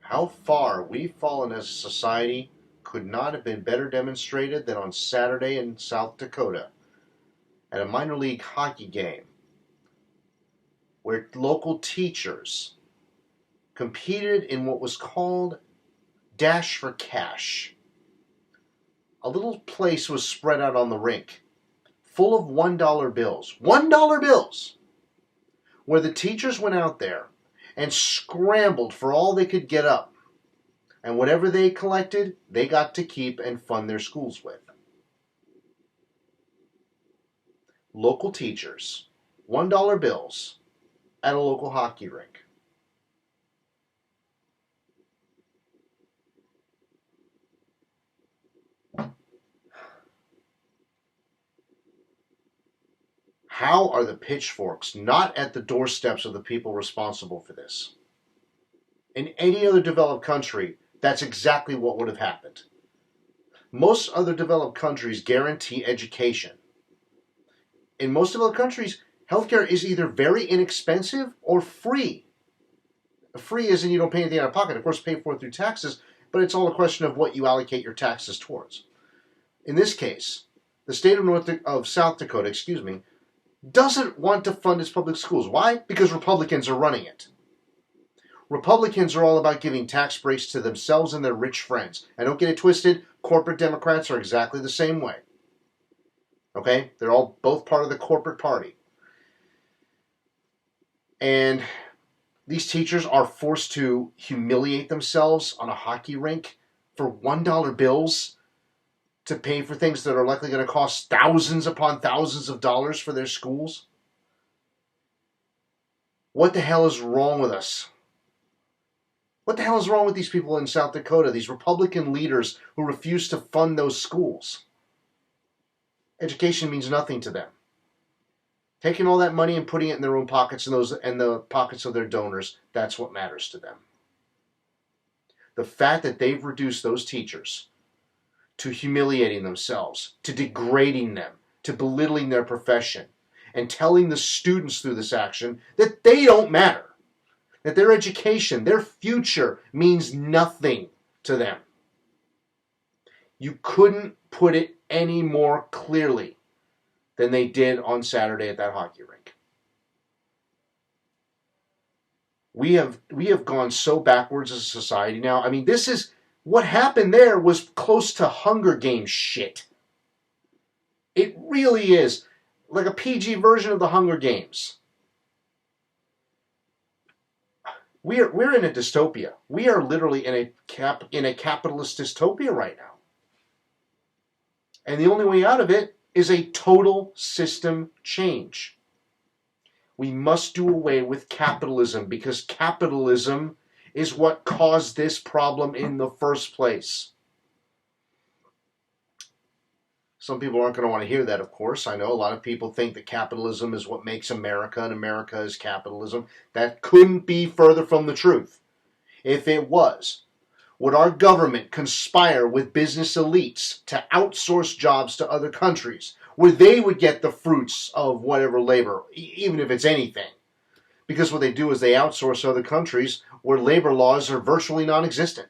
How far we've fallen as a society could not have been better demonstrated than on Saturday in South Dakota at a minor league hockey game where local teachers competed in what was called Dash for Cash. A little place was spread out on the rink full of $1 bills. $1 bills! Where the teachers went out there and scrambled for all they could get up. And whatever they collected, they got to keep and fund their schools with. Local teachers, $1 bills at a local hockey rink. How are the pitchforks not at the doorsteps of the people responsible for this? In any other developed country, that's exactly what would have happened. Most other developed countries guarantee education. In most developed countries, healthcare is either very inexpensive or free. Free as in you don't pay anything out of pocket. Of course, pay for it through taxes, but it's all a question of what you allocate your taxes towards. In this case, the state of South Dakota, doesn't want to fund its public schools. Why? Because Republicans are running it. Republicans are all about giving tax breaks to themselves and their rich friends. And don't get it twisted, corporate Democrats are exactly the same way. Okay? They're all both part of the corporate party. And these teachers are forced to humiliate themselves on a hockey rink for $1 bills to pay for things that are likely going to cost thousands upon thousands of dollars for their schools. What the hell is wrong with us? What the hell is wrong with these people in South Dakota, these Republican leaders who refuse to fund those schools? Education means nothing to them. Taking all that money and putting it in their own pockets and the pockets of their donors, that's what matters to them. The fact that they've reduced those teachers to humiliating themselves, to degrading them, to belittling their profession, and telling the students through this action that they don't matter. That their education, their future means nothing to them. You couldn't put it any more clearly than they did on Saturday at that hockey rink. We have gone so backwards as a society now. I mean, this is what happened there was close to Hunger Games shit. It really is like a PG version of the Hunger Games. We're in a dystopia. We are literally in a capitalist dystopia right now. And the only way out of it is a total system change. We must do away with capitalism because capitalism is what caused this problem in the first place. Some people aren't going to want to hear that, of course. I know a lot of people think that capitalism is what makes America, and America is capitalism. That couldn't be further from the truth. If it was, would our government conspire with business elites to outsource jobs to other countries, where they would get the fruits of whatever labor, even if it's anything? Because what they do is they outsource to other countries where labor laws are virtually non-existent.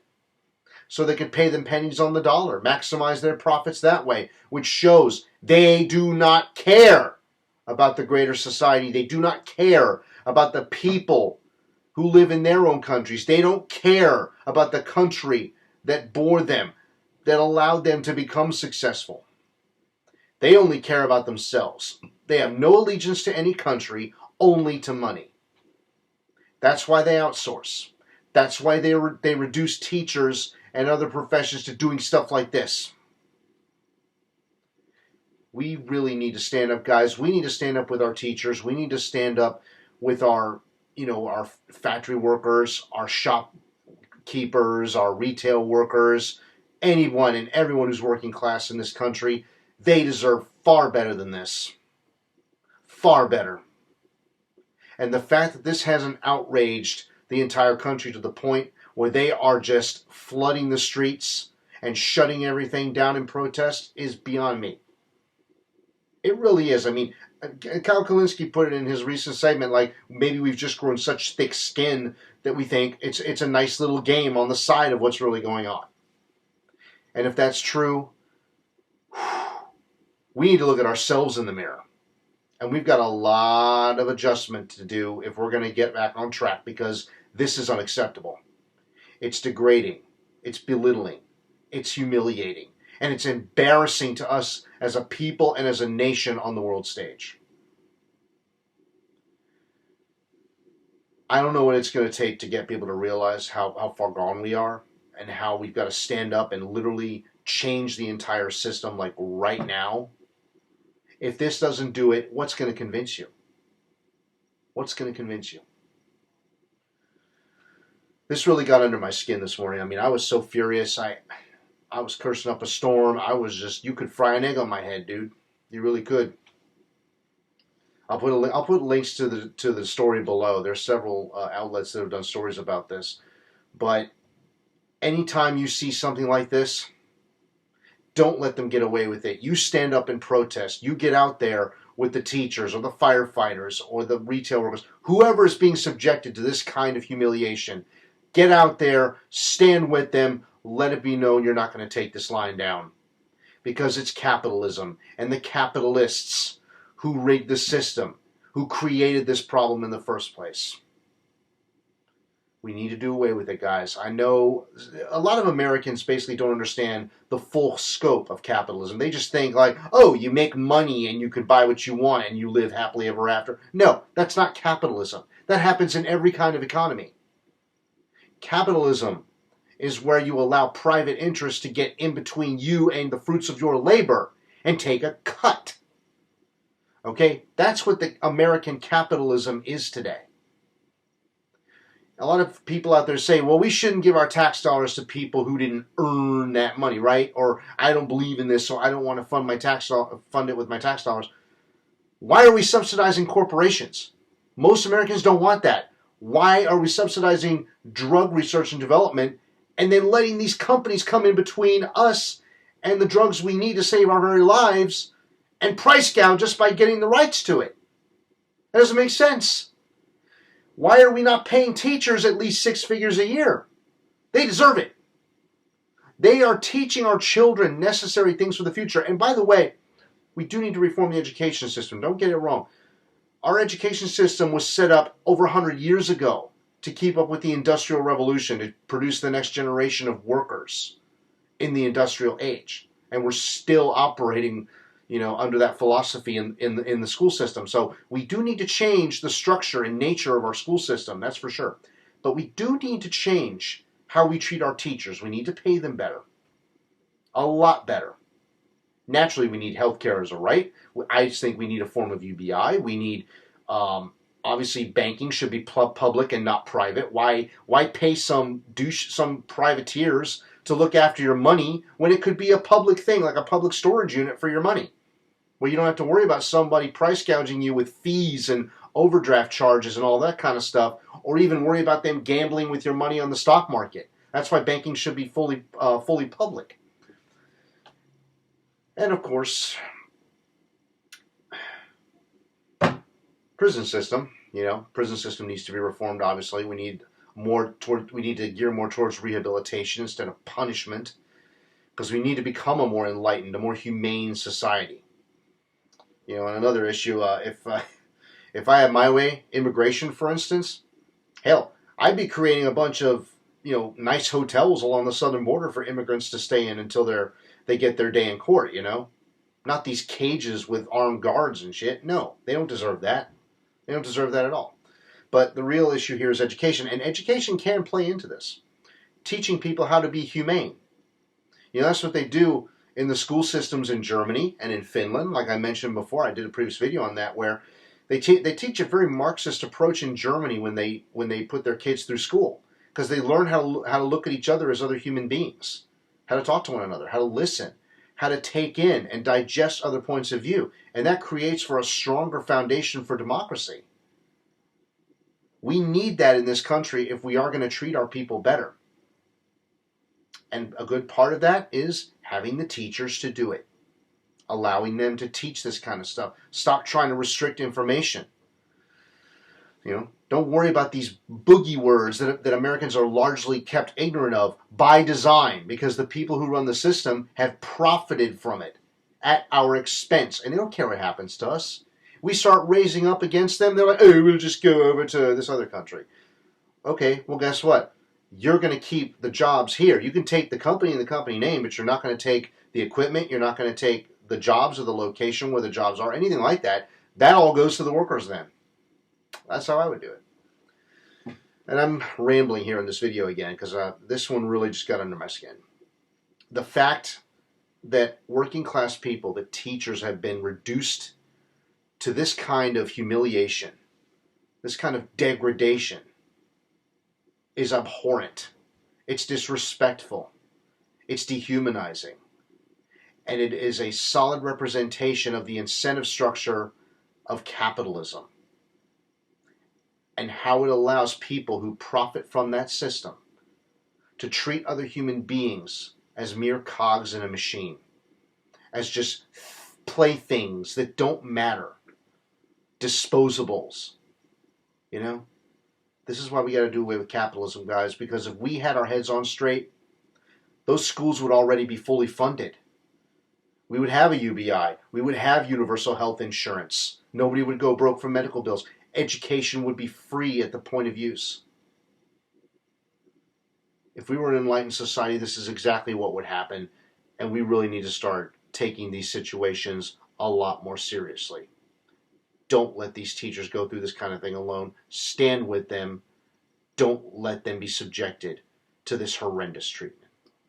So they could pay them pennies on the dollar, maximize their profits that way, which shows they do not care about the greater society. They do not care about the people who live in their own countries. They don't care about the country that bore them, that allowed them to become successful. They only care about themselves. They have no allegiance to any country, only to money. That's why they outsource. That's why they reduce teachers and other professions to doing stuff like this. We really need to stand up, guys. We need to stand up with our teachers. We need to stand up with our factory workers, our shopkeepers, our retail workers, anyone and everyone who's working class in this country. They deserve far better than this. Far better. And the fact that this hasn't outraged the entire country to the point where they are just flooding the streets and shutting everything down in protest is beyond me. It really is. I mean, Kyle Kalinske put it in his recent segment, like maybe we've just grown such thick skin that we think it's a nice little game on the side of what's really going on. And if that's true, we need to look at ourselves in the mirror. And we've got a lot of adjustment to do if we're going to get back on track, because this is unacceptable. It's degrading. It's belittling. It's humiliating. And it's embarrassing to us as a people and as a nation on the world stage. I don't know what it's going to take to get people to realize how far gone we are, and how we've got to stand up and literally change the entire system, like right now. If this doesn't do it, what's going to convince you? What's going to convince you? This really got under my skin this morning. I mean, I was so furious. I was cursing up a storm. I was just, you could fry an egg on my head, dude. You really could. I'll put links to the story below. There's several outlets that have done stories about this. But anytime you see something like this, don't let them get away with it. You stand up and protest. You get out there with the teachers or the firefighters or the retail workers, whoever is being subjected to this kind of humiliation. Get out there, stand with them, let it be known you're not going to take this line down. Because it's capitalism and the capitalists who rigged the system, who created this problem in the first place. We need to do away with it, guys. I know a lot of Americans basically don't understand the full scope of capitalism. They just think like, oh, you make money and you can buy what you want and you live happily ever after. No, that's not capitalism. That happens in every kind of economy. Capitalism is where you allow private interests to get in between you and the fruits of your labor and take a cut. Okay? That's what the American capitalism is today. A lot of people out there say, well, we shouldn't give our tax dollars to people who didn't earn that money, right? Or I don't believe in this, so I don't want to fund it with my tax dollars. Why are we subsidizing corporations? Most Americans don't want that. Why are we subsidizing drug research and development and then letting these companies come in between us and the drugs we need to save our very lives and price gouge us by getting the rights to it? That doesn't make sense. Why are we not paying teachers at least 6 figures a year? They deserve it. They are teaching our children necessary things for the future. And by the way, we do need to reform the education system. Don't get it wrong. Our education system was set up over 100 years ago to keep up with the Industrial Revolution, to produce the next generation of workers in the industrial age. And we're still operating, under that philosophy in the school system. So we do need to change the structure and nature of our school system, that's for sure. But we do need to change how we treat our teachers. We need to pay them better. A lot better. Naturally, we need health care as a right. I just think we need a form of UBI. We need, obviously, banking should be public and not private. Why pay some privateers to look after your money when it could be a public thing, like a public storage unit for your money, where you don't have to worry about somebody price gouging you with fees and overdraft charges and all that kind of stuff, or even worry about them gambling with your money on the stock market. That's why banking should be fully public. And of course, prison system. Prison system needs to be reformed. Obviously, we need to gear more towards rehabilitation instead of punishment, because we need to become a more enlightened, a more humane society. And another issue, if I had my way, immigration, for instance, hell, I'd be creating a bunch of nice hotels along the southern border for immigrants to stay in until they get their day in court. Not these cages with armed guards and shit. No, they don't deserve that. They don't deserve that at all. But the real issue here is education, and education can play into this. Teaching people how to be humane. That's what they do in the school systems in Germany and in Finland. Like I mentioned before, I did a previous video on that, where they teach a very Marxist approach in Germany when they put their kids through school, because they learn how to look at each other as other human beings, how to talk to one another, how to listen, how to take in and digest other points of view. And that creates for a stronger foundation for democracy. We need that in this country if we are going to treat our people better. And a good part of that is having the teachers to do it. allowing them to teach this kind of stuff. Stop trying to restrict information. Don't worry about these boogie words that Americans are largely kept ignorant of by design, because the people who run the system have profited from it at our expense, and they don't care what happens to us. We start raising up against them, they're like, oh, we'll just go over to this other country. Okay, well, guess what? You're going to keep the jobs here. You can take the company and the company name, but you're not going to take the equipment, you're not going to take the jobs or the location where the jobs are, anything like that. That all goes to the workers then. That's how I would do it. And I'm rambling here in this video again because this one really just got under my skin. The fact that working class people, that teachers have been reduced to this kind of humiliation, this kind of degradation, is abhorrent. It's disrespectful. It's dehumanizing. And it is a solid representation of the incentive structure of capitalism and how it allows people who profit from that system to treat other human beings as mere cogs in a machine, as just playthings that don't matter, disposables. This is why we got to do away with capitalism, guys, because if we had our heads on straight, those schools would already be fully funded. We would have a UBI. We would have universal health insurance. Nobody would go broke from medical bills. Education would be free at the point of use. If we were an enlightened society, this is exactly what would happen, and we really need to start taking these situations a lot more seriously. Don't let these teachers go through this kind of thing alone. Stand with them. Don't let them be subjected to this horrendous treatment.